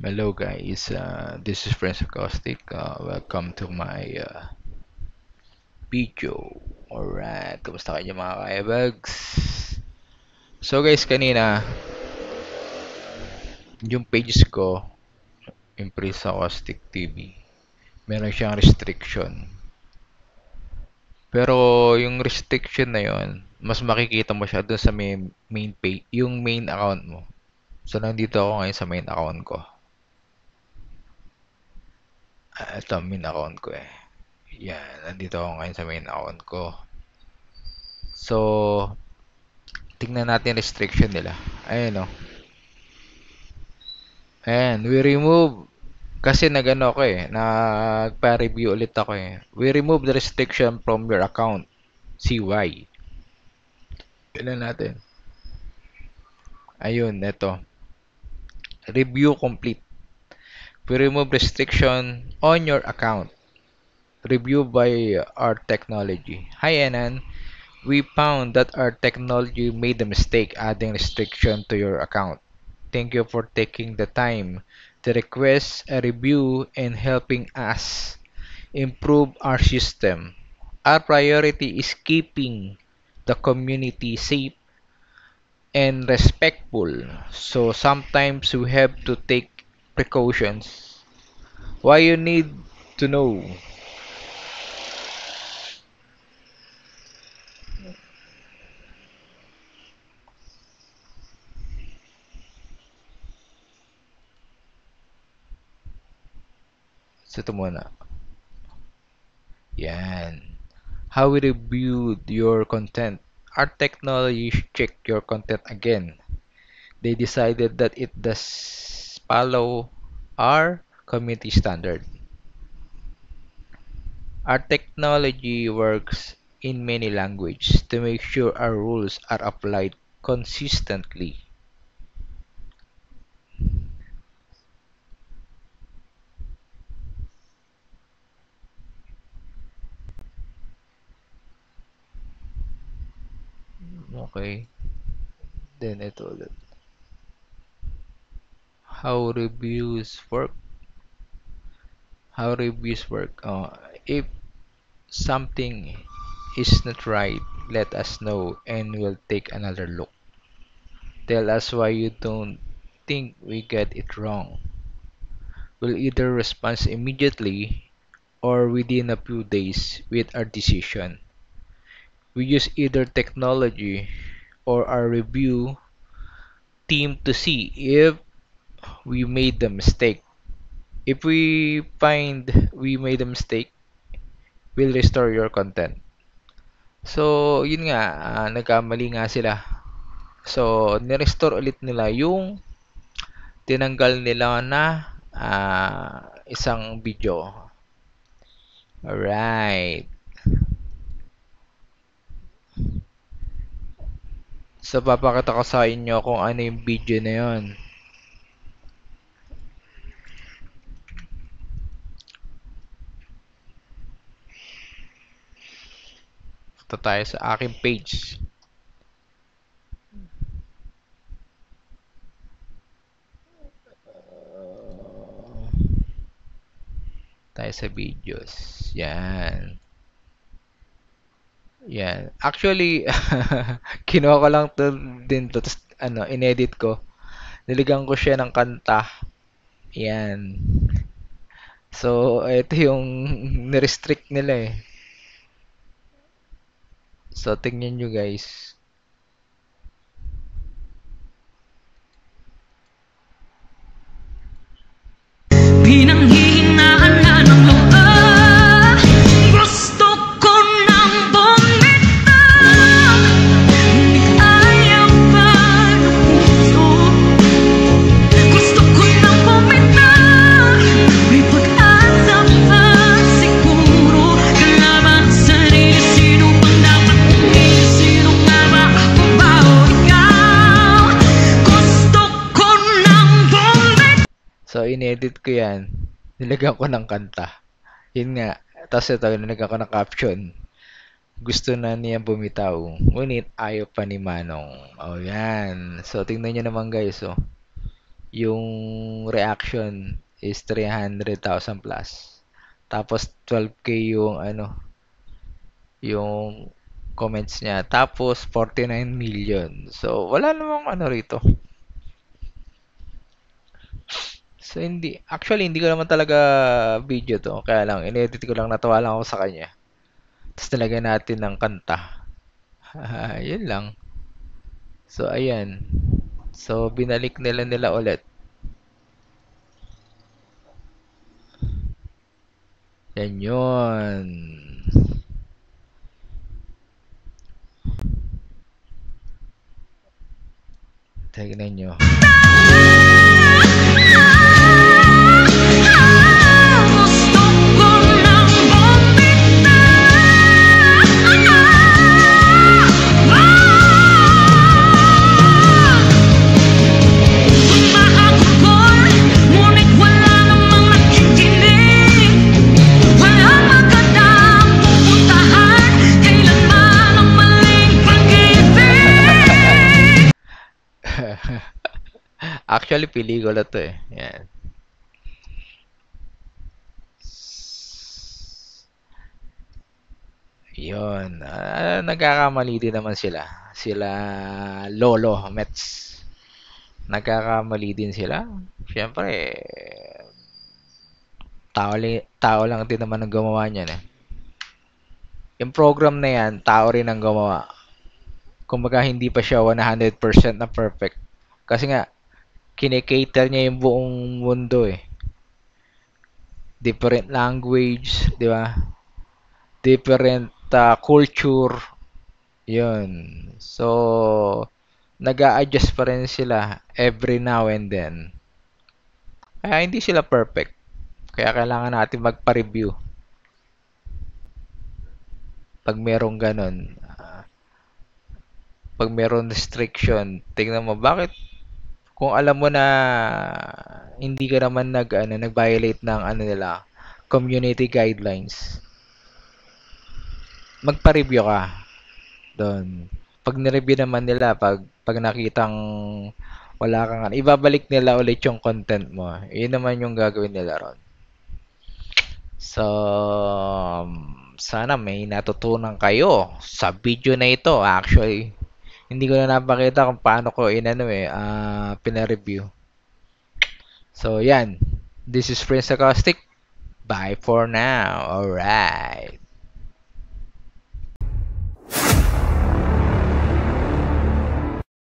Hello guys, this is Prince Acoustic. Welcome to my video. Alright, kumusta kayo mga kaibags? So guys, kanina, yung pages ko, yung Prince Acoustic TV, meron siyang restriction. Pero yung restriction na yon, mas makikita mo siya dun sa main page, yung main account mo. So nandito ako ngayon sa main account ko. Ito, main account ko eh. Yan, nandito ako ngayon sa main account ko. So, tingnan natin restriction nila. Ayan o. Ayan, we remove. Kasi nagano ako eh. Nagpa-review ulit ako eh. We remove the restriction from your account. CY. Tingnan natin. Ayun, ito. Review complete. We remove restriction on your account. Review by our technology. Hi, Enan. We found that our technology made a mistake adding restriction to your account. Thank you for taking the time to request a review and helping us improve our system. Our priority is keeping the community safe and respectful. So sometimes we have to take precautions. Why you need to know? So ito muna. Yan. How we reviewed your content. Our technology checked your content again. They decided that it does follow our community standard. Our technology works in many languages to make sure our rules are applied consistently. Okay. Then ito ulit. How reviews work. How reviews work. If something is not right, let us know and we'll take another look. Tell us why you don't think we get it wrong. We'll either respond immediately or within a few days with our decision. We use either technology or our review team to see if we made the mistake. If we find we made a mistake, we'll restore your content. So, yun nga, nagkamali nga sila. So, nirestore ulit nila yung tinanggal nila na isang video. Alright. So, papakita ko sa inyo kung ano yung video na yun. Ito tayo sa aking page. Tayo sa videos. Yan. Yan. Actually, kinuha ko lang to din to. Tapos, inedit ko. Niligang ko siya ng kanta. Yan. So, ito yung nirestrict nila eh. So, tingnan nyo guys. Pinanghihinaan na ng loob. Gusto ko nang bumitaw. Ngunit ayaw pa ng puso. Gusto ko nang bumitaw. May pag-asa pa siguro. Kalaban sa sarili, sino bang dapat pumili? Sino nga ba ako ba o ikaw? Gusto ko nang bumitaw. So, inedit ko yan. Nilagyan ko ng kanta. Yun nga. Tapos ito, nilagyan ko ng caption. Gusto na niya bumitaw. Ngunit ayaw pa ni Manong. Oh, yan. So, tingnan nyo naman guys. Oh. yung reaction is 300,000 plus. Tapos 12K yung ano, yung comments niya. Tapos 49 million. So wala namang ano rito. So hindi ko naman talaga video to. Kaya lang, inedit ko lang, natawa lang ako sa kanya. Tapos nilagyan natin ng kanta. Yun lang. So ayan. So binalik nila ulit. Yan yun. Tignan nyo. Gusto ko nang bumitahan. Ngunit wala namang nakikinig. Walang magandang pupuntahan. Kailanman ang maling pag-ibig. Actually, pelikula to eh. Yan. Yun. Nagkakamali din naman sila. Sila Lolo Mets. Nagkakamali din sila. Siyempre, tao lang din naman ang gumawa niyan eh. Yung program na yan, tao rin ang gumawa. Kumbaga, hindi pa siya 100% na perfect. Kasi nga, kinikater niya yung buong mundo eh. Different language, di ba? Different culture. Yun. So, nag-a-adjust pa rin sila every now and then. Kaya hindi sila perfect. Kaya kailangan natin magpa-review pag merong ganun. Pag meron restriction, tingnan mo bakit kung alam mo na hindi ka naman nag-violate ng ano nila, community guidelines, magpa-review ka doon. Pag ni-review naman nila, pag nakitang wala kang ano, ibabalik nila ulit yung content mo. Yun naman yung gagawin nila ron. So, sana may natutunan kayo sa video na ito. Actually, hindi ko na napakita kung paano ko pina-review. So, yan. This is Prince Acoustic. Bye for now. Alright.